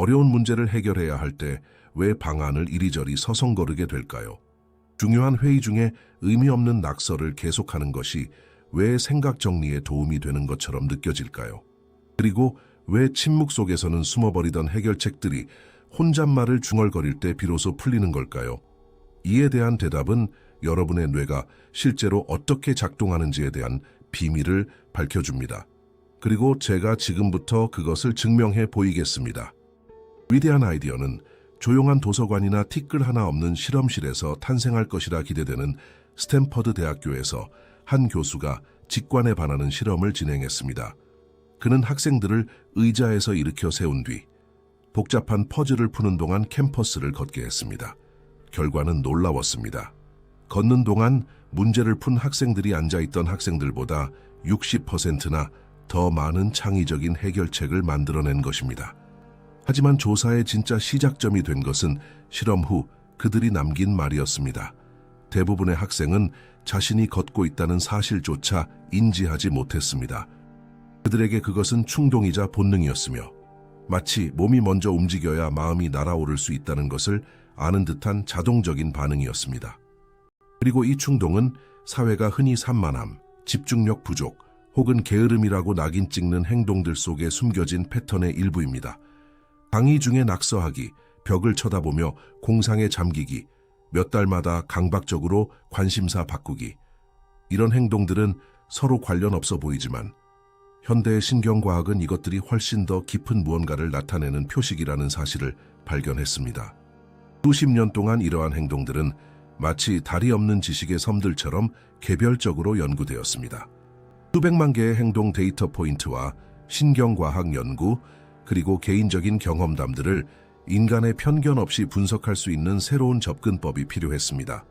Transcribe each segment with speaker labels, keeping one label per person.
Speaker 1: 어려운 문제를 해결해야 할 때 왜 방안을 이리저리 서성거리게 될까요? 중요한 회의 중에 의미 없는 낙서를 계속하는 것이 왜 생각 정리에 도움이 되는 것처럼 느껴질까요? 그리고 왜 침묵 속에서는 숨어버리던 해결책들이 혼잣말을 중얼거릴 때 비로소 풀리는 걸까요? 이에 대한 대답은 여러분의 뇌가 실제로 어떻게 작동하는지에 대한 비밀을 밝혀줍니다. 그리고 제가 지금부터 그것을 증명해 보이겠습니다. 위대한 아이디어는 조용한 도서관이나 티끌 하나 없는 실험실에서 탄생할 것이라 기대되는 스탠퍼드 대학교에서 한 교수가 직관에 반하는 실험을 진행했습니다. 그는 학생들을 의자에서 일으켜 세운 뒤 복잡한 퍼즐을 푸는 동안 캠퍼스를 걷게 했습니다. 결과는 놀라웠습니다. 걷는 동안 문제를 푼 학생들이 앉아있던 학생들보다 60%나 더 많은 창의적인 해결책을 만들어낸 것입니다. 하지만 조사의 진짜 시작점이 된 것은 실험 후 그들이 남긴 말이었습니다. 대부분의 학생은 자신이 걷고 있다는 사실조차 인지하지 못했습니다. 그들에게 그것은 충동이자 본능이었으며 마치 몸이 먼저 움직여야 마음이 날아오를 수 있다는 것을 아는 듯한 자동적인 반응이었습니다. 그리고 이 충동은 사회가 흔히 산만함, 집중력 부족, 혹은 게으름이라고 낙인 찍는 행동들 속에 숨겨진 패턴의 일부입니다. 강의 중에 낙서하기, 벽을 쳐다보며 공상에 잠기기, 몇 달마다 강박적으로 관심사 바꾸기. 이런 행동들은 서로 관련 없어 보이지만 현대의 신경과학은 이것들이 훨씬 더 깊은 무언가를 나타내는 표식이라는 사실을 발견했습니다. 수십 년 동안 이러한 행동들은 마치 다리 없는 지식의 섬들처럼 개별적으로 연구되었습니다. 수백만 개의 행동 데이터 포인트와 신경과학 연구, 그리고 개인적인 경험담들을 인간의 편견 없이 분석할 수 있는 새로운 접근법이 필요했습니다.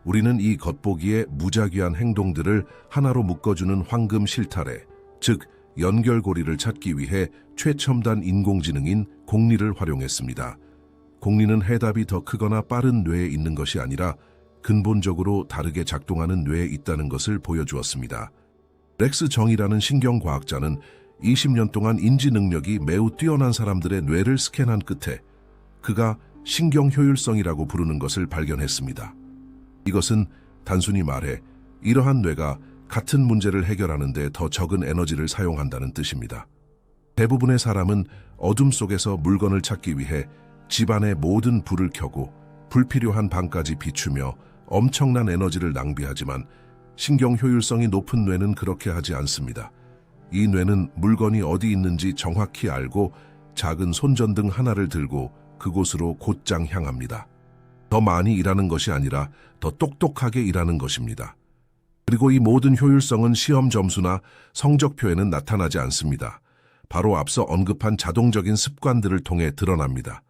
Speaker 1: 우리는 이 겉보기에 무작위한 행동들을 하나로 묶어주는 황금 실타래, 즉 연결고리를 찾기 위해 최첨단 인공지능인 공리를 활용했습니다. 공리는 해답이 더 크거나 빠른 뇌에 있는 것이 아니라 근본적으로 다르게 작동하는 뇌에 있다는 것을 보여주었습니다. 렉스 정이라는 신경과학자는 20년 동안 인지 능력이 매우 뛰어난 사람들의 뇌를 스캔한 끝에 그가 신경 효율성이라고 부르는 것을 발견했습니다. 이것은 단순히 말해 이러한 뇌가 같은 문제를 해결하는 데 더 적은 에너지를 사용한다는 뜻입니다. 대부분의 사람은 어둠 속에서 물건을 찾기 위해 집안의 모든 불을 켜고 불필요한 방까지 비추며 엄청난 에너지를 낭비하지만 신경 효율성이 높은 뇌는 그렇게 하지 않습니다. 이 뇌는 물건이 어디 있는지 정확히 알고 작은 손전등 하나를 들고 그곳으로 곧장 향합니다. 더 많이 일하는 것이 아니라 더 똑똑하게 일하는 것입니다. 그리고 이 모든 효율성은 시험 점수나 성적표에는 나타나지 않습니다. 바로 앞서 언급한 자동적인 습관들을 통해 드러납니다.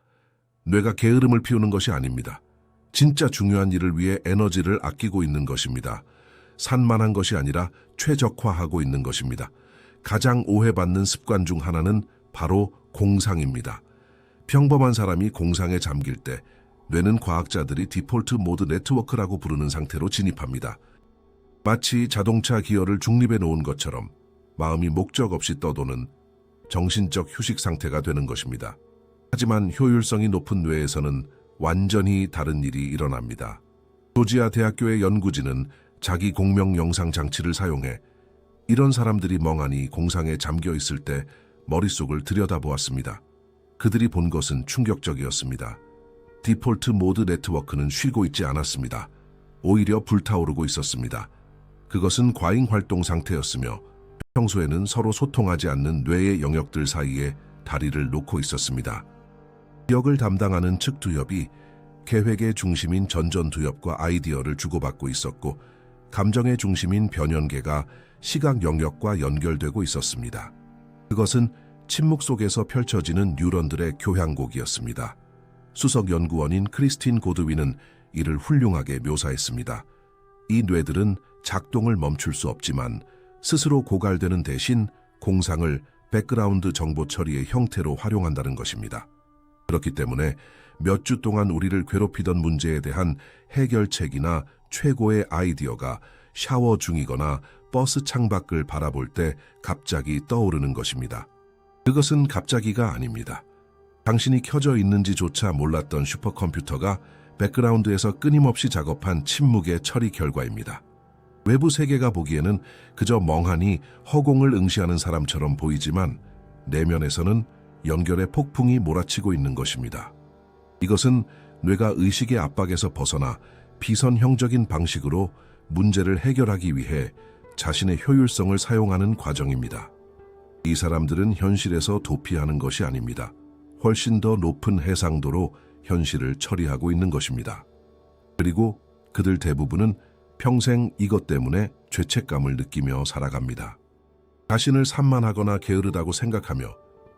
Speaker 1: 뇌가 게으름을 피우는 것이 아닙니다. 진짜 중요한 일을 위해 에너지를 아끼고 있는 것입니다. 산만한 것이 아니라 최적화하고 있는 것입니다. 가장 오해받는 습관 중 하나는 바로 공상입니다. 평범한 사람이 공상에 잠길 때 뇌는 과학자들이 디폴트 모드 네트워크라고 부르는 상태로 진입합니다. 마치 자동차 기어를 중립해 놓은 것처럼 마음이 목적 없이 떠도는 정신적 휴식 상태가 되는 것입니다. 하지만 효율성이 높은 뇌에서는 완전히 다른 일이 일어납니다. 조지아 대학교의 연구진은 자기 공명 영상 장치를 사용해 이런 사람들이 멍하니 공상에 잠겨 있을 때 머릿속을 들여다보았습니다. 그들이 본 것은 충격적이었습니다. 디폴트 모드 네트워크는 쉬고 있지 않았습니다. 오히려 불타오르고 있었습니다. 그것은 과잉 활동 상태였으며 평소에는 서로 소통하지 않는 뇌의 영역들 사이에 다리를 놓고 있었습니다. 기억을 담당하는 측 두엽이 계획의 중심인 전전 두엽과 아이디어를 주고받고 있었고 감정의 중심인 변연계가 시각 영역과 연결되고 있었습니다. 그것은 침묵 속에서 펼쳐지는 뉴런들의 교향곡이었습니다. 수석 연구원인 크리스틴 고드윈은 이를 훌륭하게 묘사했습니다. 이 뇌들은 작동을 멈출 수 없지만 스스로 고갈되는 대신 공상을 백그라운드 정보 처리의 형태로 활용한다는 것입니다. 그렇기 때문에 몇 주 동안 우리를 괴롭히던 문제에 대한 해결책이나 최고의 아이디어가 샤워 중이거나 버스 창밖을 바라볼 때 갑자기 떠오르는 것입니다. 그것은 갑자기가 아닙니다. 당신이 켜져 있는지조차 몰랐던 슈퍼컴퓨터가 백그라운드에서 끊임없이 작업한 침묵의 처리 결과입니다. 외부 세계가 보기에는 그저 멍하니 허공을 응시하는 사람처럼 보이지만 내면에서는 연결의 폭풍이 몰아치고 있는 것입니다. 이것은 뇌가 의식의 압박에서 벗어나 비선형적인 방식으로 문제를 해결하기 위해 자신의 효율성을 사용하는 과정입니다. 이 사람들은 현실에서 도피하는 것이 아닙니다. 훨씬 더 높은 해상도로 현실을 처리하고 있는 것입니다. 그리고 그들 대부분은 평생 이것 때문에 죄책감을 느끼며 살아갑니다. 자신을 산만하거나 게으르다고 생각하며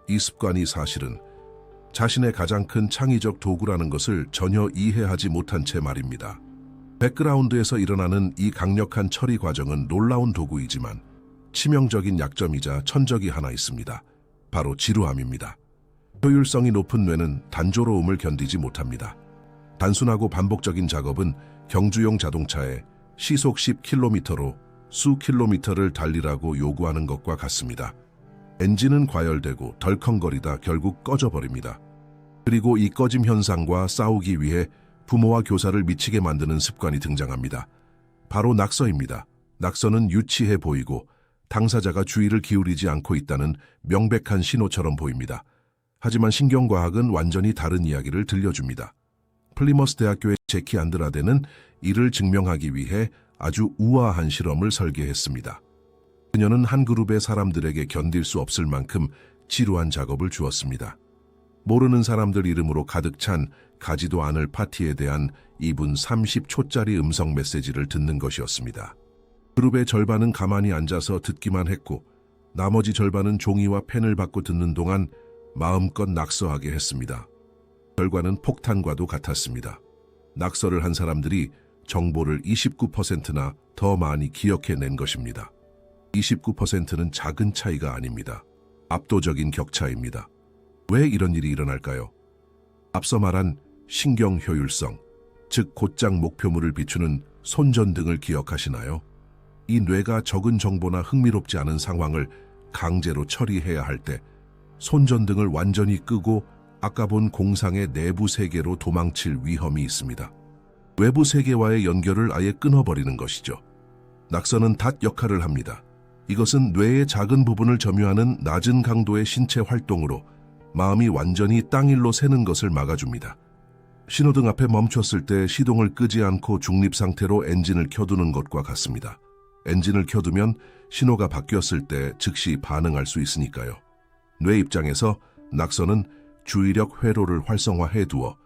Speaker 1: 이 습관이 사실은 자신의 가장 큰 창의적 도구라는 것을 전혀 이해하지 못한 채 말입니다. 백그라운드에서 일어나는 이 강력한 처리 과정은 놀라운 도구이지만 치명적인 약점이자 천적이 하나 있습니다. 바로 지루함입니다. 효율성이 높은 뇌는 단조로움을 견디지 못합니다. 단순하고 반복적인 작업은 경주용 자동차에 시속 10km로 수 킬로미터를 달리라고 요구하는 것과 같습니다. 엔진은 과열되고 덜컹거리다 결국 꺼져버립니다. 그리고 이 꺼짐 현상과 싸우기 위해 부모와 교사를 미치게 만드는 습관이 등장합니다. 바로 낙서입니다. 낙서는 유치해 보이고 당사자가 주의를 기울이지 않고 있다는 명백한 신호처럼 보입니다. 하지만 신경과학은 완전히 다른 이야기를 들려줍니다. 플리머스 대학교의 제키 안드라데는 이를 증명하기 위해 아주 우아한 실험을 설계했습니다. 그녀는 한 그룹의 사람들에게 견딜 수 없을 만큼 지루한 작업을 주었습니다. 모르는 사람들 이름으로 가득 찬 가지도 않을 파티에 대한 2분 30초짜리 음성 메시지를 듣는 것이었습니다. 그룹의 절반은 가만히 앉아서 듣기만 했고 나머지 절반은 종이와 펜을 받고 듣는 동안 마음껏 낙서하게 했습니다. 결과는 폭탄과도 같았습니다. 낙서를 한 사람들이 정보를 29%나 더 많이 기억해낸 것입니다. 29%는 작은 차이가 아닙니다. 압도적인 격차입니다. 왜 이런 일이 일어날까요? 앞서 말한 신경 효율성, 즉 곧장 목표물을 비추는 손전등을 기억하시나요? 이 뇌가 적은 정보나 흥미롭지 않은 상황을 강제로 처리해야 할 때 손전등을 완전히 끄고 아까 본 공상의 내부 세계로 도망칠 위험이 있습니다. 외부 세계와의 연결을 아예 끊어버리는 것이죠. 낙서는 닷 역할을 합니다. 이것은 뇌의 작은 부분을 점유하는 낮은 강도의 신체 활동으로 마음이 완전히 땅일로 새는 것을 막아줍니다. 신호등 앞에 멈췄을 때 시동을 끄지 않고 중립 상태로 엔진을 켜두는 것과 같습니다. 엔진을 켜두면 신호가 바뀌었을 때 즉시 반응할 수 있으니까요. 뇌 입장에서 낙서는 주의력 회로를 활성화해 두어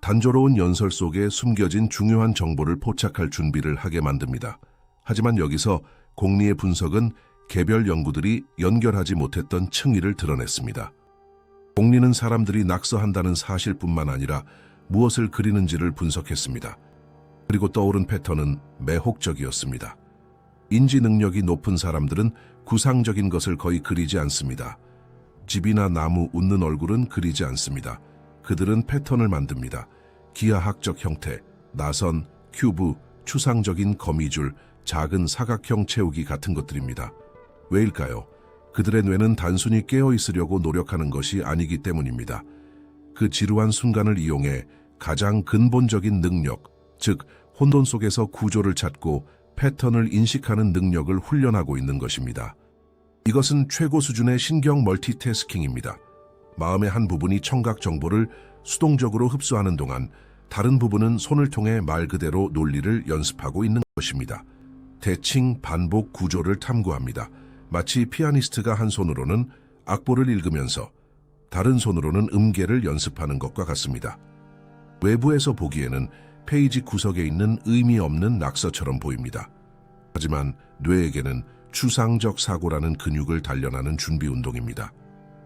Speaker 1: 단조로운 연설 속에 숨겨진 중요한 정보를 포착할 준비를 하게 만듭니다. 하지만 여기서 공리의 분석은 개별 연구들이 연결하지 못했던 층위를 드러냈습니다. 공리는 사람들이 낙서한다는 사실뿐만 아니라 무엇을 그리는지를 분석했습니다. 그리고 떠오른 패턴은 매혹적이었습니다. 인지 능력이 높은 사람들은 구상적인 것을 거의 그리지 않습니다. 집이나 나무, 웃는 얼굴은 그리지 않습니다. 그들은 패턴을 만듭니다. 기하학적 형태, 나선, 큐브, 추상적인 거미줄, 작은 사각형 채우기 같은 것들입니다. 왜일까요? 그들의 뇌는 단순히 깨어있으려고 노력하는 것이 아니기 때문입니다. 그 지루한 순간을 이용해 가장 근본적인 능력, 즉 혼돈 속에서 구조를 찾고 패턴을 인식하는 능력을 훈련하고 있는 것입니다. 이것은 최고 수준의 신경 멀티태스킹입니다. 마음의 한 부분이 청각 정보를 수동적으로 흡수하는 동안 다른 부분은 손을 통해 말 그대로 논리를 연습하고 있는 것입니다. 대칭, 반복 구조를 탐구합니다. 마치 피아니스트가 한 손으로는 악보를 읽으면서 다른 손으로는 음계를 연습하는 것과 같습니다. 외부에서 보기에는 페이지 구석에 있는 의미 없는 낙서처럼 보입니다. 하지만 뇌에게는 추상적 사고라는 근육을 단련하는 준비 운동입니다.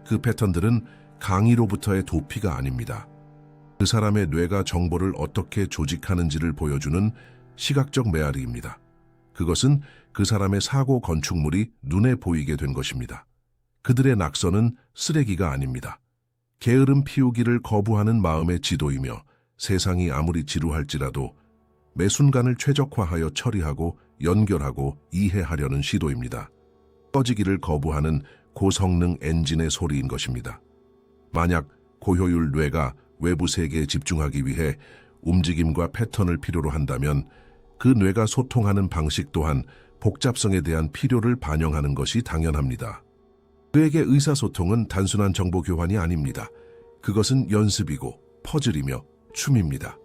Speaker 1: 그 패턴들은 강의로부터의 도피가 아닙니다. 그 사람의 뇌가 정보를 어떻게 조직하는지를 보여주는 시각적 메아리입니다. 그것은 그 사람의 사고 건축물이 눈에 보이게 된 것입니다. 그들의 낙서는 쓰레기가 아닙니다. 게으름 피우기를 거부하는 마음의 지도이며 세상이 아무리 지루할지라도 매 순간을 최적화하여 처리하고 연결하고 이해하려는 시도입니다. 꺼지기를 거부하는 고성능 엔진의 소리인 것입니다. 만약 고효율 뇌가 외부 세계에 집중하기 위해 움직임과 패턴을 필요로 한다면 그 뇌가 소통하는 방식 또한 복잡성에 대한 필요를 반영하는 것이 당연합니다. 그에게 의사소통은 단순한 정보 교환이 아닙니다. 그것은 연습이고 퍼즐이며 춤입니다.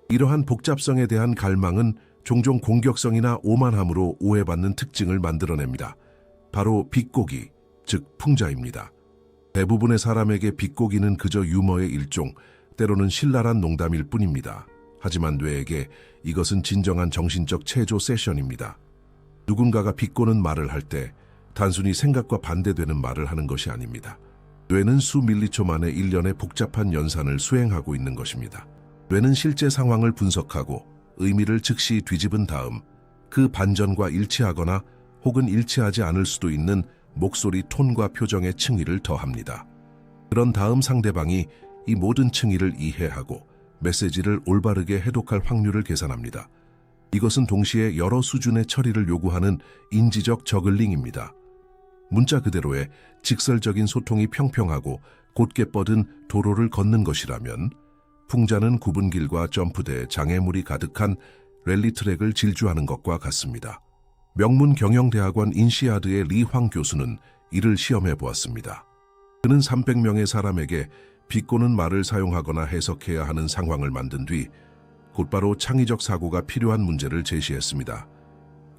Speaker 1: 이러한 복잡성에 대한 갈망은 종종 공격성이나 오만함으로 오해받는 특징을 만들어냅니다. 바로 비꼬기, 즉 풍자입니다. 대부분의 사람에게 비꼬기는 그저 유머의 일종, 때로는 신랄한 농담일 뿐입니다. 하지만 뇌에게 이것은 진정한 정신적 체조 세션입니다. 누군가가 비꼬는 말을 할 때 단순히 생각과 반대되는 말을 하는 것이 아닙니다. 뇌는 수 밀리초 만에 일련의 복잡한 연산을 수행하고 있는 것입니다. 뇌는 실제 상황을 분석하고 의미를 즉시 뒤집은 다음 그 반전과 일치하거나 혹은 일치하지 않을 수도 있는 목소리 톤과 표정의 층위를 더합니다. 그런 다음 상대방이 이 모든 층위를 이해하고 메시지를 올바르게 해독할 확률을 계산합니다. 이것은 동시에 여러 수준의 처리를 요구하는 인지적 저글링입니다. 문자 그대로의 직설적인 소통이 평평하고 곧게 뻗은 도로를 걷는 것이라면 풍자는 굽은 길과 점프대, 장애물이 가득한 랠리 트랙을 질주하는 것과 같습니다. 명문 경영대학원 인시아드의 리황 교수는 이를 시험해 보았습니다. 그는 300명의 사람에게 비꼬는 말을 사용하거나 해석해야 하는 상황을 만든 뒤 곧바로 창의적 사고가 필요한 문제를 제시했습니다.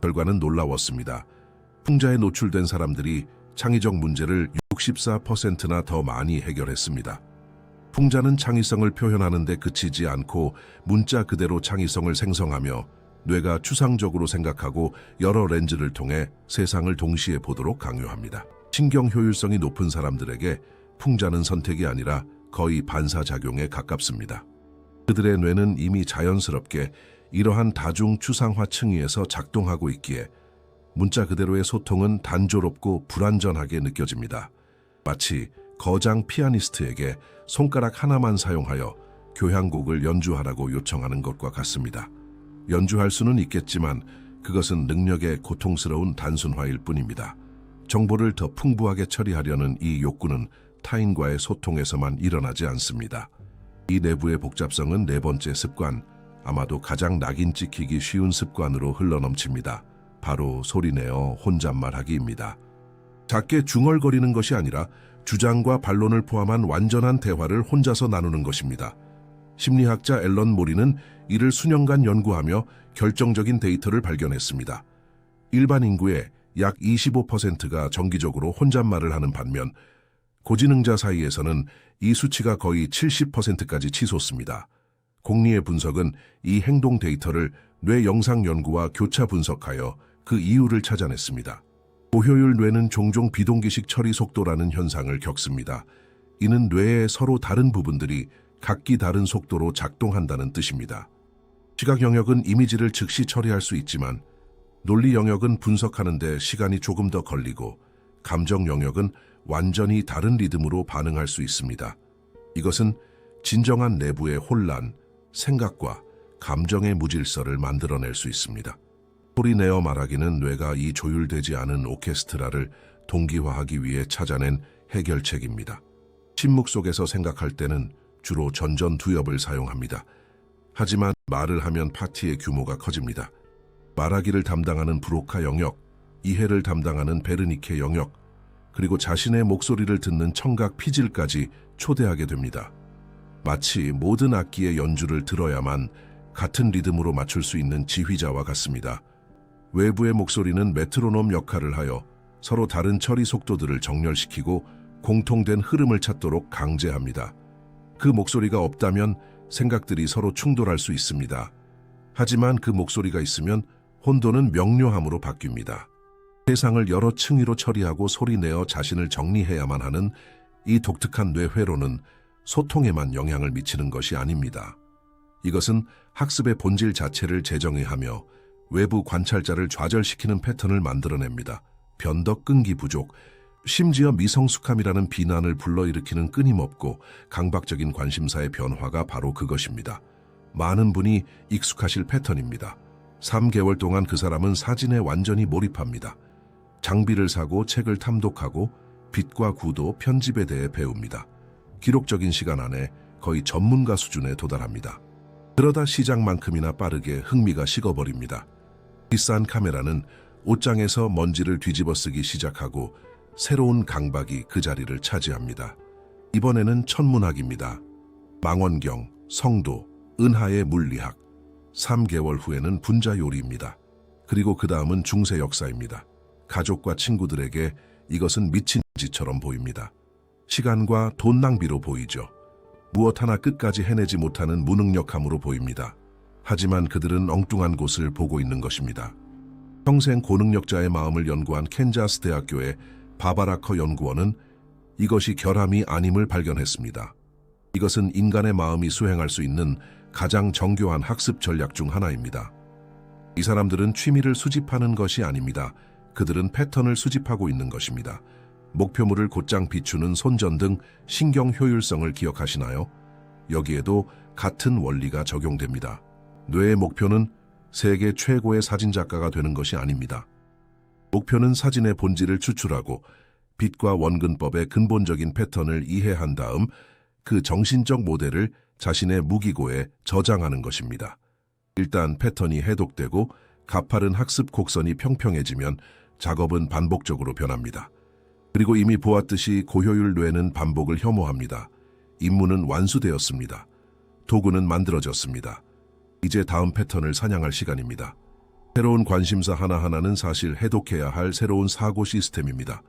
Speaker 1: 결과는 놀라웠습니다. 풍자에 노출된 사람들이 창의적 문제를 64%나 더 많이 해결했습니다. 풍자는 창의성을 표현하는 데 그치지 않고 문자 그대로 창의성을 생성하며 뇌가 추상적으로 생각하고 여러 렌즈를 통해 세상을 동시에 보도록 강요합니다. 신경 효율성이 높은 사람들에게 풍자는 선택이 아니라 거의 반사작용에 가깝습니다. 그들의 뇌는 이미 자연스럽게 이러한 다중 추상화 층위에서 작동하고 있기에 문자 그대로의 소통은 단조롭고 불완전하게 느껴집니다. 마치 거장 피아니스트에게 손가락 하나만 사용하여 교향곡을 연주하라고 요청하는 것과 같습니다. 연주할 수는 있겠지만 그것은 능력의 고통스러운 단순화일 뿐입니다. 정보를 더 풍부하게 처리하려는 이 욕구는 타인과의 소통에서만 일어나지 않습니다. 이 내부의 복잡성은 네 번째 습관, 아마도 가장 낙인 찍히기 쉬운 습관으로 흘러넘칩니다. 바로 소리내어 혼잣말하기입니다. 작게 중얼거리는 것이 아니라 주장과 반론을 포함한 완전한 대화를 혼자서 나누는 것입니다. 심리학자 앨런 모리는 이를 수년간 연구하며 결정적인 데이터를 발견했습니다. 일반 인구의 약 25%가 정기적으로 혼잣말을 하는 반면 고지능자 사이에서는 이 수치가 거의 70%까지 치솟습니다. 공리의 분석은 이 행동 데이터를 뇌 영상 연구와 교차 분석하여 그 이유를 찾아냈습니다. 고효율 뇌는 종종 비동기식 처리 속도라는 현상을 겪습니다. 이는 뇌의 서로 다른 부분들이 각기 다른 속도로 작동한다는 뜻입니다. 시각 영역은 이미지를 즉시 처리할 수 있지만 논리 영역은 분석하는 데 시간이 조금 더 걸리고 감정 영역은 완전히 다른 리듬으로 반응할 수 있습니다. 이것은 진정한 내부의 혼란, 생각과 감정의 무질서를 만들어낼 수 있습니다. 소리내어 말하기는 뇌가 이 조율되지 않은 오케스트라를 동기화하기 위해 찾아낸 해결책입니다. 침묵 속에서 생각할 때는 주로 전전두엽을 사용합니다. 하지만 말을 하면 파티의 규모가 커집니다. 말하기를 담당하는 브로카 영역, 이해를 담당하는 베르니케 영역, 그리고 자신의 목소리를 듣는 청각 피질까지 초대하게 됩니다. 마치 모든 악기의 연주를 들어야만 같은 리듬으로 맞출 수 있는 지휘자와 같습니다. 외부의 목소리는 메트로놈 역할을 하여 서로 다른 처리 속도들을 정렬시키고 공통된 흐름을 찾도록 강제합니다. 그 목소리가 없다면 생각들이 서로 충돌할 수 있습니다. 하지만 그 목소리가 있으면 혼돈은 명료함으로 바뀝니다. 세상을 여러 층위로 처리하고 소리내어 자신을 정리해야만 하는 이 독특한 뇌 회로는 소통에만 영향을 미치는 것이 아닙니다. 이것은 학습의 본질 자체를 재정의하며 외부 관찰자를 좌절시키는 패턴을 만들어냅니다. 변덕 끈기 부족, 심지어 미성숙함이라는 비난을 불러일으키는 끊임없고 강박적인 관심사의 변화가 바로 그것입니다. 많은 분이 익숙하실 패턴입니다. 3개월 동안 그 사람은 사진에 완전히 몰입합니다. 장비를 사고 책을 탐독하고 빛과 구도, 편집에 대해 배웁니다. 기록적인 시간 안에 거의 전문가 수준에 도달합니다. 그러다 시작만큼이나 빠르게 흥미가 식어버립니다. 비싼 카메라는 옷장에서 먼지를 뒤집어 쓰기 시작하고 새로운 강박이 그 자리를 차지합니다. 이번에는 천문학입니다. 망원경, 성도, 은하의 물리학. 3개월 후에는 분자 요리입니다. 그리고 그 다음은 중세 역사입니다. 가족과 친구들에게 이것은 미친 짓처럼 보입니다. 시간과 돈 낭비로 보이죠. 무엇 하나 끝까지 해내지 못하는 무능력함으로 보입니다. 하지만 그들은 엉뚱한 곳을 보고 있는 것입니다. 평생 고능력자의 마음을 연구한 캔자스 대학교의 바바라커 연구원은 이것이 결함이 아님을 발견했습니다. 이것은 인간의 마음이 수행할 수 있는 가장 정교한 학습 전략 중 하나입니다. 이 사람들은 취미를 수집하는 것이 아닙니다. 그들은 패턴을 수집하고 있는 것입니다. 목표물을 곧장 비추는 손전 등 신경 효율성을 기억하시나요? 여기에도 같은 원리가 적용됩니다. 뇌의 목표는 세계 최고의 사진작가가 되는 것이 아닙니다. 목표는 사진의 본질을 추출하고 빛과 원근법의 근본적인 패턴을 이해한 다음 그 정신적 모델을 자신의 무기고에 저장하는 것입니다. 일단 패턴이 해독되고 가파른 학습 곡선이 평평해지면 작업은 반복적으로 변합니다. 그리고 이미 보았듯이 고효율 뇌는 반복을 혐오합니다. 임무는 완수되었습니다. 도구는 만들어졌습니다. 이제 다음 패턴을 사냥할 시간입니다. 새로운 관심사 하나하나는 사실 해독해야 할 새로운 사고 시스템입니다.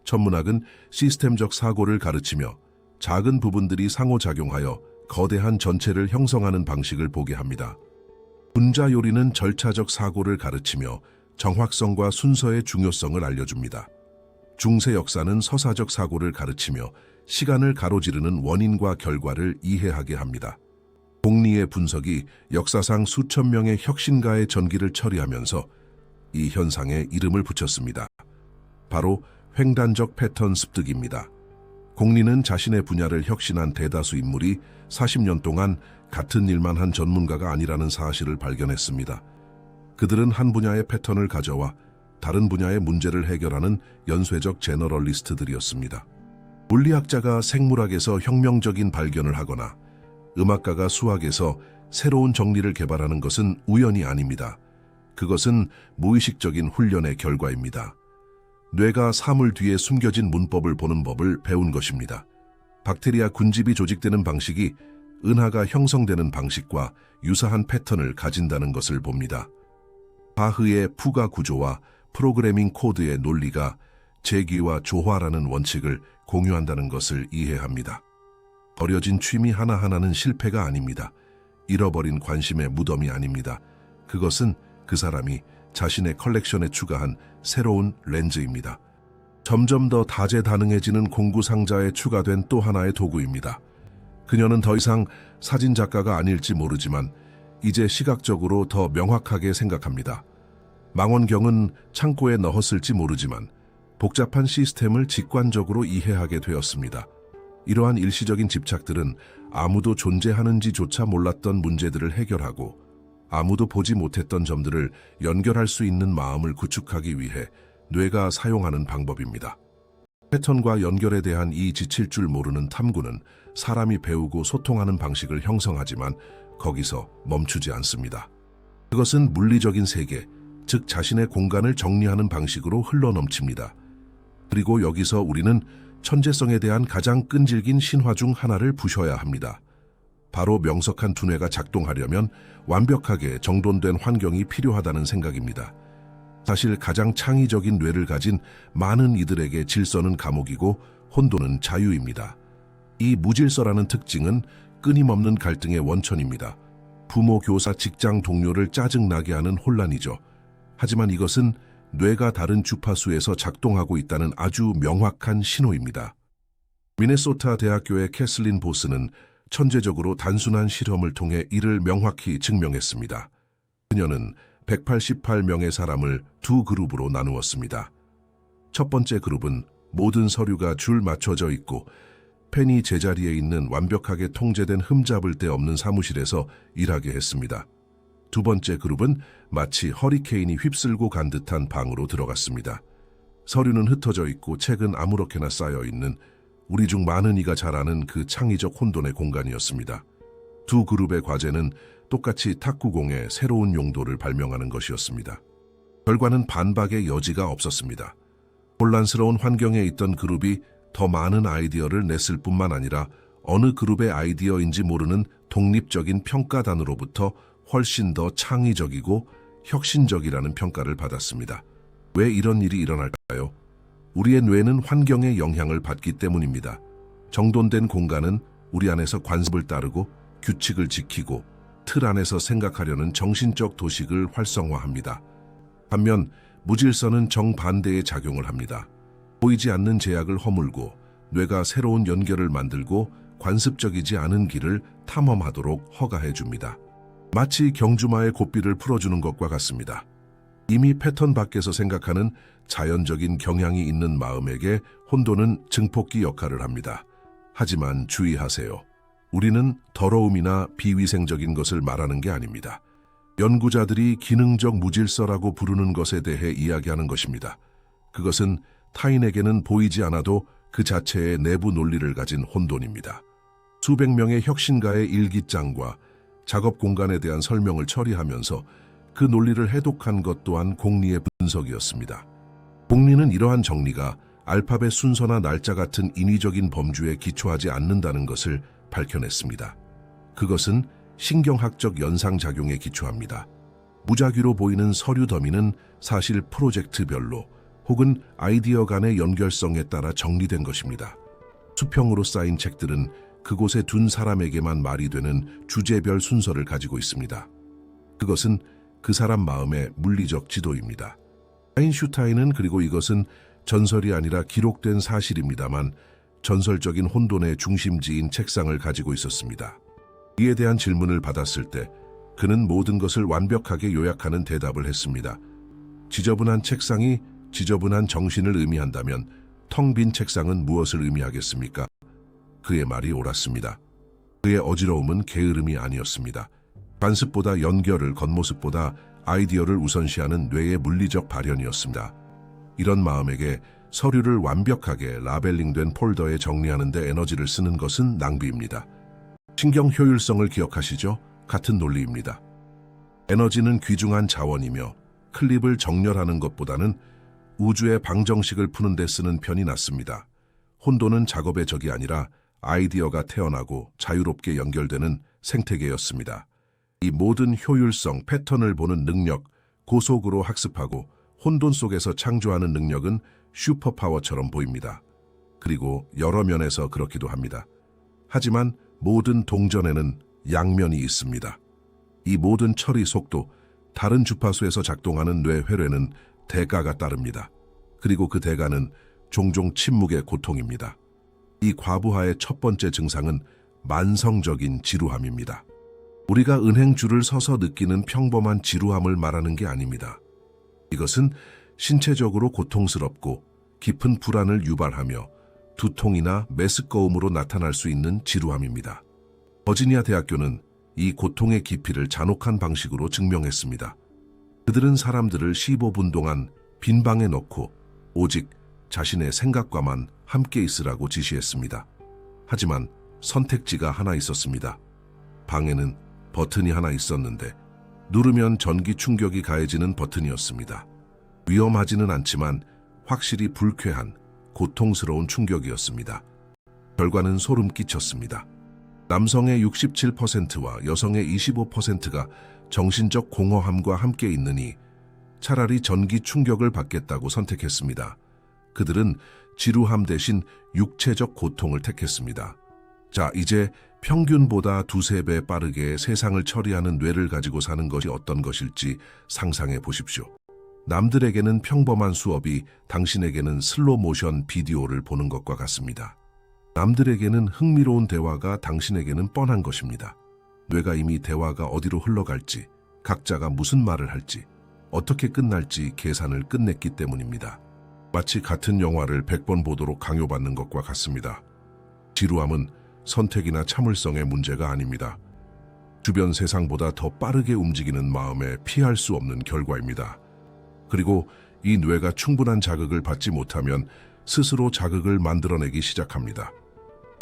Speaker 1: 천문학은 시스템적 사고를 가르치며 작은 부분들이 상호작용하여 거대한 전체를 형성하는 방식을 보게 합니다. 분자 요리는 절차적 사고를 가르치며 정확성과 순서의 중요성을 알려줍니다. 중세 역사는 서사적 사고를 가르치며 시간을 가로지르는 원인과 결과를 이해하게 합니다. 공리의 분석이 역사상 수천 명의 혁신가의 전기를 처리하면서 이 현상에 이름을 붙였습니다. 바로 횡단적 패턴 습득입니다. 공리는 자신의 분야를 혁신한 대다수 인물이 40년 동안 같은 일만 한 전문가가 아니라는 사실을 발견했습니다. 그들은 한 분야의 패턴을 가져와 다른 분야의 문제를 해결하는 연쇄적 제너럴리스트들이었습니다. 물리학자가 생물학에서 혁명적인 발견을 하거나 음악가가 수학에서 새로운 정리를 개발하는 것은 우연이 아닙니다. 그것은 무의식적인 훈련의 결과입니다. 뇌가 사물 뒤에 숨겨진 문법을 보는 법을 배운 것입니다. 박테리아 군집이 조직되는 방식이 은하가 형성되는 방식과 유사한 패턴을 가진다는 것을 봅니다. 바흐의 푸가 구조와 프로그래밍 코드의 논리가 재기와 조화라는 원칙을 공유한다는 것을 이해합니다. 버려진 취미 하나하나는 실패가 아닙니다. 잃어버린 관심의 무덤이 아닙니다. 그것은 그 사람이 자신의 컬렉션에 추가한 새로운 렌즈입니다. 점점 더 다재다능해지는 공구상자에 추가된 또 하나의 도구입니다. 그녀는 더 이상 사진작가가 아닐지 모르지만 이제 시각적으로 더 명확하게 생각합니다. 망원경은 창고에 넣었을지 모르지만 복잡한 시스템을 직관적으로 이해하게 되었습니다. 이러한 일시적인 집착들은 아무도 존재하는지조차 몰랐던 문제들을 해결하고 아무도 보지 못했던 점들을 연결할 수 있는 마음을 구축하기 위해 뇌가 사용하는 방법입니다. 패턴과 연결에 대한 이 지칠 줄 모르는 탐구는 사람이 배우고 소통하는 방식을 형성하지만 거기서 멈추지 않습니다. 그것은 물리적인 세계, 즉 자신의 공간을 정리하는 방식으로 흘러넘칩니다. 그리고 여기서 우리는 천재성에 대한 가장 끈질긴 신화 중 하나를 부셔야 합니다. 바로 명석한 두뇌가 작동하려면 완벽하게 정돈된 환경이 필요하다는 생각입니다. 사실 가장 창의적인 뇌를 가진 많은 이들에게 질서는 감옥이고 혼돈은 자유입니다. 이 무질서라는 특징은 끊임없는 갈등의 원천입니다. 부모, 교사, 직장 동료를 짜증나게 하는 혼란이죠. 하지만 이것은 뇌가 다른 주파수에서 작동하고 있다는 아주 명확한 신호입니다. 미네소타 대학교의 캐슬린 보스는 천재적으로 단순한 실험을 통해 이를 명확히 증명했습니다. 그녀는 188명의 사람을 두 그룹으로 나누었습니다. 첫 번째 그룹은 모든 서류가 줄 맞춰져 있고 펜이 제자리에 있는 완벽하게 통제된 흠잡을 데 없는 사무실에서 일하게 했습니다. 두 번째 그룹은 마치 허리케인이 휩쓸고 간 듯한 방으로 들어갔습니다. 서류는 흩어져 있고 책은 아무렇게나 쌓여 있는 우리 중 많은 이가 잘 아는 그 창의적 혼돈의 공간이었습니다. 두 그룹의 과제는 똑같이 탁구공의 새로운 용도를 발명하는 것이었습니다. 결과는 반박의 여지가 없었습니다. 혼란스러운 환경에 있던 그룹이 더 많은 아이디어를 냈을 뿐만 아니라 어느 그룹의 아이디어인지 모르는 독립적인 평가단으로부터 훨씬 더 창의적이고 혁신적이라는 평가를 받았습니다. 왜 이런 일이 일어날까요? 우리의 뇌는 환경의 영향을 받기 때문입니다. 정돈된 공간은 우리 안에서 관습을 따르고 규칙을 지키고 틀 안에서 생각하려는 정신적 도식을 활성화합니다. 반면 무질서는 정반대의 작용을 합니다. 보이지 않는 제약을 허물고 뇌가 새로운 연결을 만들고 관습적이지 않은 길을 탐험하도록 허가해 줍니다. 마치 경주마의 고삐를 풀어주는 것과 같습니다. 이미 패턴 밖에서 생각하는 자연적인 경향이 있는 마음에게 혼돈은 증폭기 역할을 합니다. 하지만 주의하세요. 우리는 더러움이나 비위생적인 것을 말하는 게 아닙니다. 연구자들이 기능적 무질서라고 부르는 것에 대해 이야기하는 것입니다. 그것은 타인에게는 보이지 않아도 그 자체의 내부 논리를 가진 혼돈입니다. 수백 명의 혁신가의 일기장과 작업 공간에 대한 설명을 처리하면서 그 논리를 해독한 것 또한 공리의 분석이었습니다. 공리는 이러한 정리가 알파벳 순서나 날짜 같은 인위적인 범주에 기초하지 않는다는 것을 밝혀냈습니다. 그것은 신경학적 연상작용에 기초합니다. 무작위로 보이는 서류 더미는 사실 프로젝트별로 혹은 아이디어 간의 연결성에 따라 정리된 것입니다. 수평으로 쌓인 책들은 그곳에 둔 사람에게만 말이 되는 주제별 순서를 가지고 있습니다. 그것은 그 사람 마음의 물리적 지도입니다. 아인슈타인은 그리고 이것은 전설이 아니라 기록된 사실입니다만 전설적인 혼돈의 중심지인 책상을 가지고 있었습니다. 이에 대한 질문을 받았을 때 그는 모든 것을 완벽하게 요약하는 대답을 했습니다. 지저분한 책상이 지저분한 정신을 의미한다면 텅 빈 책상은 무엇을 의미하겠습니까? 그의 말이 옳았습니다. 그의 어지러움은 게으름이 아니었습니다. 관습보다 연결을 겉모습보다 아이디어를 우선시하는 뇌의 물리적 발현이었습니다. 이런 마음에게 서류를 완벽하게 라벨링된 폴더에 정리하는 데 에너지를 쓰는 것은 낭비입니다. 신경 효율성을 기억하시죠? 같은 논리입니다. 에너지는 귀중한 자원이며 클립을 정렬하는 것보다는 우주의 방정식을 푸는 데 쓰는 편이 낫습니다. 혼돈은 작업의 적이 아니라 아이디어가 태어나고 자유롭게 연결되는 생태계였습니다. 이 모든 효율성, 패턴을 보는 능력, 고속으로 학습하고 혼돈 속에서 창조하는 능력은 슈퍼파워처럼 보입니다. 그리고 여러 면에서 그렇기도 합니다. 하지만 모든 동전에는 양면이 있습니다. 이 모든 처리 속도, 다른 주파수에서 작동하는 뇌 회로에는 대가가 따릅니다. 그리고 그 대가는 종종 침묵의 고통입니다. 이 과부하의 첫 번째 증상은 만성적인 지루함입니다. 우리가 은행줄을 서서 느끼는 평범한 지루함을 말하는 게 아닙니다. 이것은 신체적으로 고통스럽고 깊은 불안을 유발하며 두통이나 메스꺼움으로 나타날 수 있는 지루함입니다. 버지니아 대학교는 이 고통의 깊이를 잔혹한 방식으로 증명했습니다. 그들은 사람들을 15분 동안 빈 방에 넣고 오직 자신의 생각과만 함께 있으라고 지시했습니다. 하지만 선택지가 하나 있었습니다. 방에는 버튼이 하나 있었는데 누르면 전기 충격이 가해지는 버튼이었습니다. 위험하지는 않지만 확실히 불쾌한 고통스러운 충격이었습니다. 결과는 소름 끼쳤습니다. 남성의 67%와 여성의 25%가 정신적 공허함과 함께 있느니 차라리 전기 충격을 받겠다고 선택했습니다. 그들은 지루함 대신 육체적 고통을 택했습니다. 자, 이제 평균보다 두세 배 빠르게 세상을 처리하는 뇌를 가지고 사는 것이 어떤 것일지 상상해 보십시오. 남들에게는 평범한 수업이 당신에게는 슬로 모션 비디오를 보는 것과 같습니다. 남들에게는 흥미로운 대화가 당신에게는 뻔한 것입니다. 뇌가 이미 대화가 어디로 흘러갈지, 각자가 무슨 말을 할지, 어떻게 끝날지 계산을 끝냈기 때문입니다. 마치 같은 영화를 100번 보도록 강요받는 것과 같습니다. 지루함은 선택이나 참을성의 문제가 아닙니다. 주변 세상보다 더 빠르게 움직이는 마음에 피할 수 없는 결과입니다. 그리고 이 뇌가 충분한 자극을 받지 못하면 스스로 자극을 만들어내기 시작합니다.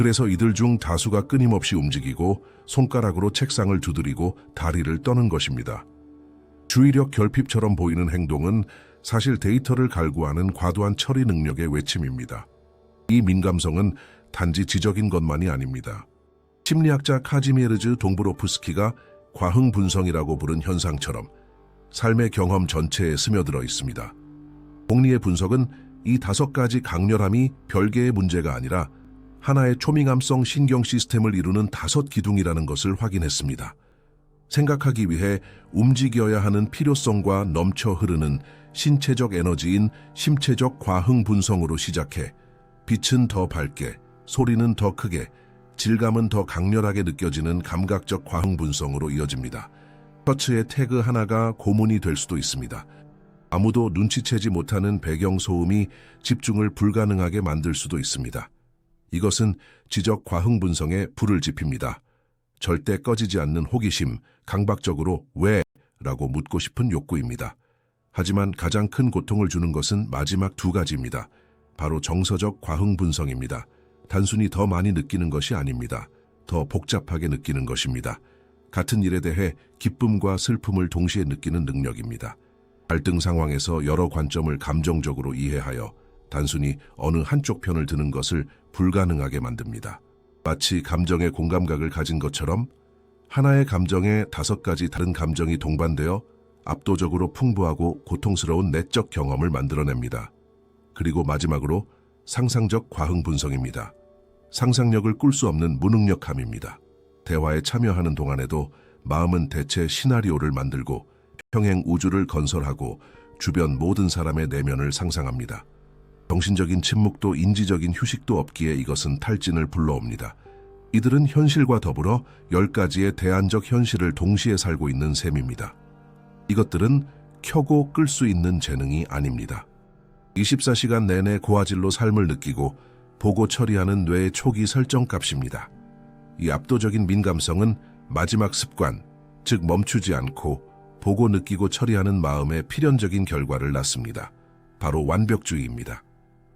Speaker 1: 그래서 이들 중 다수가 끊임없이 움직이고 손가락으로 책상을 두드리고 다리를 떠는 것입니다. 주의력 결핍처럼 보이는 행동은 사실 데이터를 갈구하는 과도한 처리 능력의 외침입니다. 이 민감성은 단지 지적인 것만이 아닙니다. 심리학자 카지미에르즈 동브로프스키가 과흥 분성이라고 부른 현상처럼 삶의 경험 전체에 스며들어 있습니다. 복리의 분석은 이 5가지 강렬함이 별개의 문제가 아니라 하나의 초민감성 신경 시스템을 이루는 5기둥이라는 것을 확인했습니다. 생각하기 위해 움직여야 하는 필요성과 넘쳐 흐르는 신체적 에너지인 심체적 과흥 분성으로 시작해 빛은 더 밝게, 소리는 더 크게, 질감은 더 강렬하게 느껴지는 감각적 과흥 분성으로 이어집니다. 셔츠의 태그 하나가 고문이 될 수도 있습니다. 아무도 눈치채지 못하는 배경 소음이 집중을 불가능하게 만들 수도 있습니다. 이것은 지적 과흥 분성에 불을 지핍니다. 절대 꺼지지 않는 호기심, 강박적으로 왜? 라고 묻고 싶은 욕구입니다. 하지만 가장 큰 고통을 주는 것은 마지막 2가지입니다. 바로 정서적 과흥 분성입니다. 단순히 더 많이 느끼는 것이 아닙니다. 더 복잡하게 느끼는 것입니다. 같은 일에 대해 기쁨과 슬픔을 동시에 느끼는 능력입니다. 갈등 상황에서 여러 관점을 감정적으로 이해하여 단순히 어느 한쪽 편을 드는 것을 불가능하게 만듭니다. 마치 감정의 공감각을 가진 것처럼 하나의 감정에 5가지 다른 감정이 동반되어 압도적으로 풍부하고 고통스러운 내적 경험을 만들어냅니다. 그리고 마지막으로 상상적 과흥 분성입니다. 상상력을 꿀 수 없는 무능력함입니다. 대화에 참여하는 동안에도 마음은 대체 시나리오를 만들고 평행 우주를 건설하고 주변 모든 사람의 내면을 상상합니다. 정신적인 침묵도 인지적인 휴식도 없기에 이것은 탈진을 불러옵니다. 이들은 현실과 더불어 10가지의 대안적 현실을 동시에 살고 있는 셈입니다. 이것들은 켜고 끌 수 있는 재능이 아닙니다. 24시간 내내 고화질로 삶을 느끼고 보고 처리하는 뇌의 초기 설정값입니다. 이 압도적인 민감성은 마지막 습관, 즉 멈추지 않고 보고 느끼고 처리하는 마음의 필연적인 결과를 낳습니다. 바로 완벽주의입니다.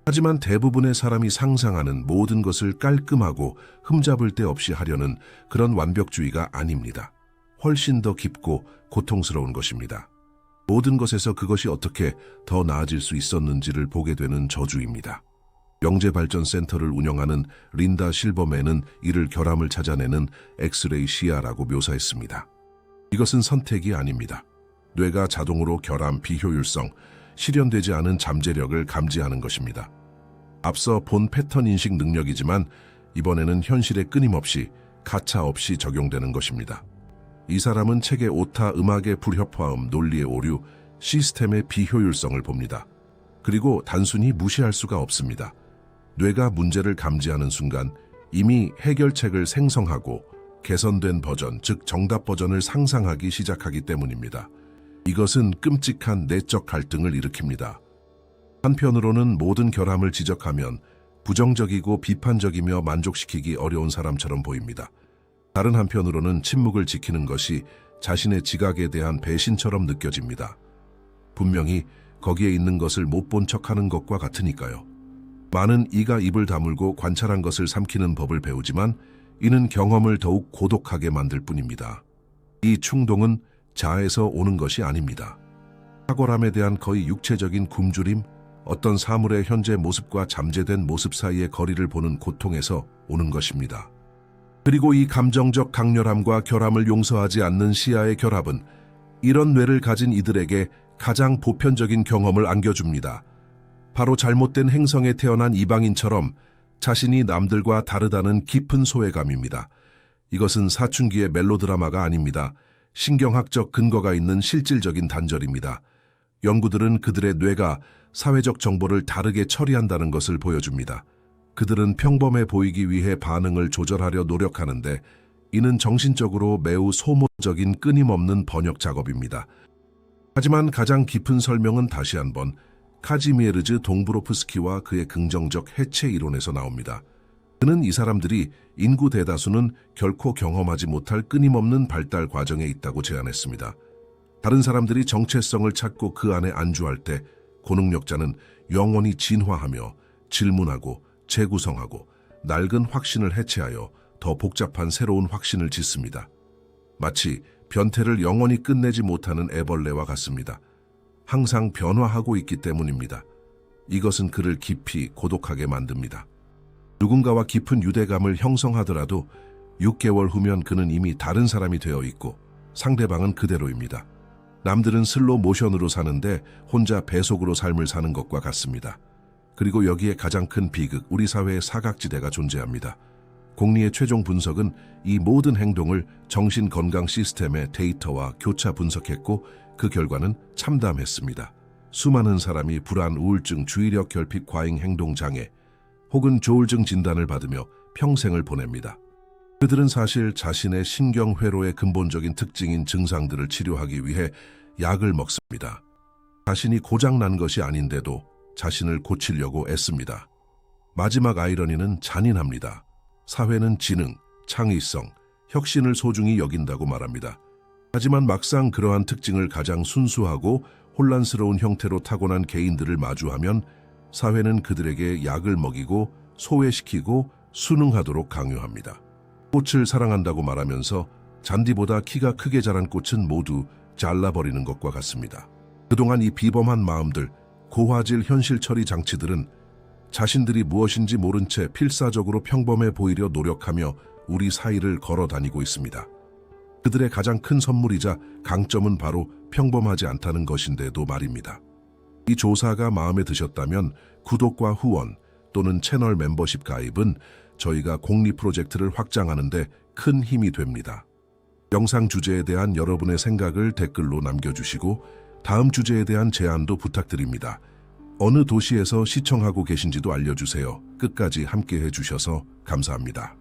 Speaker 1: 하지만 대부분의 사람이 상상하는 모든 것을 깔끔하고 흠잡을 데 없이 하려는 그런 완벽주의가 아닙니다. 훨씬 더 깊고 고통스러운 것입니다. 모든 것에서 그것이 어떻게 더 나아질 수 있었는지를 보게 되는 저주입니다. 영재발전센터를 운영하는 린다 실버맨은 이를 결함을 찾아내는 엑스레이 시야라고 묘사했습니다. 이것은 선택이 아닙니다. 뇌가 자동으로 결함, 비효율성, 실현되지 않은 잠재력을 감지하는 것입니다. 앞서 본 패턴 인식 능력이지만 이번에는 현실에 끊임없이 가차 없이 적용되는 것입니다. 이 사람은 책의 오타, 음악의 불협화음, 논리의 오류, 시스템의 비효율성을 봅니다. 그리고 단순히 무시할 수가 없습니다. 뇌가 문제를 감지하는 순간 이미 해결책을 생성하고 개선된 버전, 즉 정답 버전을 상상하기 시작하기 때문입니다. 이것은 끔찍한 내적 갈등을 일으킵니다. 한편으로는 모든 결함을 지적하면 부정적이고 비판적이며 만족시키기 어려운 사람처럼 보입니다. 다른 한편으로는 침묵을 지키는 것이 자신의 지각에 대한 배신처럼 느껴집니다. 분명히 거기에 있는 것을 못 본 척하는 것과 같으니까요. 많은 이가 입을 다물고 관찰한 것을 삼키는 법을 배우지만 이는 경험을 더욱 고독하게 만들 뿐입니다. 이 충동은 자아에서 오는 것이 아닙니다. 탁월함에 대한 거의 육체적인 굶주림, 어떤 사물의 현재 모습과 잠재된 모습 사이의 거리를 보는 고통에서 오는 것입니다. 그리고 이 감정적 강렬함과 결함을 용서하지 않는 시야의 결합은 이런 뇌를 가진 이들에게 가장 보편적인 경험을 안겨줍니다. 바로 잘못된 행성에 태어난 이방인처럼 자신이 남들과 다르다는 깊은 소외감입니다. 이것은 사춘기의 멜로드라마가 아닙니다. 신경학적 근거가 있는 실질적인 단절입니다. 연구들은 그들의 뇌가 사회적 정보를 다르게 처리한다는 것을 보여줍니다. 그들은 평범해 보이기 위해 반응을 조절하려 노력하는데 이는 정신적으로 매우 소모적인 끊임없는 번역 작업입니다. 하지만 가장 깊은 설명은 다시 한번 카지미에르즈 동브로프스키와 그의 긍정적 해체 이론에서 나옵니다. 그는 이 사람들이 인구 대다수는 결코 경험하지 못할 끊임없는 발달 과정에 있다고 제안했습니다. 다른 사람들이 정체성을 찾고 그 안에 안주할 때 고능력자는 영원히 진화하며 질문하고 재구성하고 낡은 확신을 해체하여 더 복잡한 새로운 확신을 짓습니다. 마치 변태를 영원히 끝내지 못하는 애벌레와 같습니다. 항상 변화하고 있기 때문입니다. 이것은 그를 깊이 고독하게 만듭니다. 누군가와 깊은 유대감을 형성하더라도 6개월 후면 그는 이미 다른 사람이 되어 있고 상대방은 그대로입니다. 남들은 슬로 모션으로 사는데 혼자 배속으로 삶을 사는 것과 같습니다. 그리고 여기에 가장 큰 비극, 우리 사회의 사각지대가 존재합니다. 공리의 최종 분석은 이 모든 행동을 정신건강 시스템의 데이터와 교차 분석했고 그 결과는 참담했습니다. 수많은 사람이 불안, 우울증, 주의력 결핍, 과잉 행동 장애 혹은 조울증 진단을 받으며 평생을 보냅니다. 그들은 사실 자신의 신경회로의 근본적인 특징인 증상들을 치료하기 위해 약을 먹습니다. 자신이 고장난 것이 아닌데도 자신을 고치려고 애씁니다. 마지막 아이러니는 잔인합니다. 사회는 지능, 창의성, 혁신을 소중히 여긴다고 말합니다. 하지만 막상 그러한 특징을 가장 순수하고 혼란스러운 형태로 타고난 개인들을 마주하면 사회는 그들에게 약을 먹이고 소외시키고 순응하도록 강요합니다. 꽃을 사랑한다고 말하면서 잔디보다 키가 크게 자란 꽃은 모두 잘라버리는 것과 같습니다. 그동안 이 비범한 마음들, 고화질 현실 처리 장치들은 자신들이 무엇인지 모른 채 필사적으로 평범해 보이려 노력하며 우리 사이를 걸어 다니고 있습니다. 그들의 가장 큰 선물이자 강점은 바로 평범하지 않다는 것인데도 말입니다. 이 조사가 마음에 드셨다면 구독과 후원 또는 채널 멤버십 가입은 저희가 공리 프로젝트를 확장하는 데 큰 힘이 됩니다. 영상 주제에 대한 여러분의 생각을 댓글로 남겨주시고 다음 주제에 대한 제안도 부탁드립니다. 어느 도시에서 시청하고 계신지도 알려주세요. 끝까지 함께해 주셔서 감사합니다.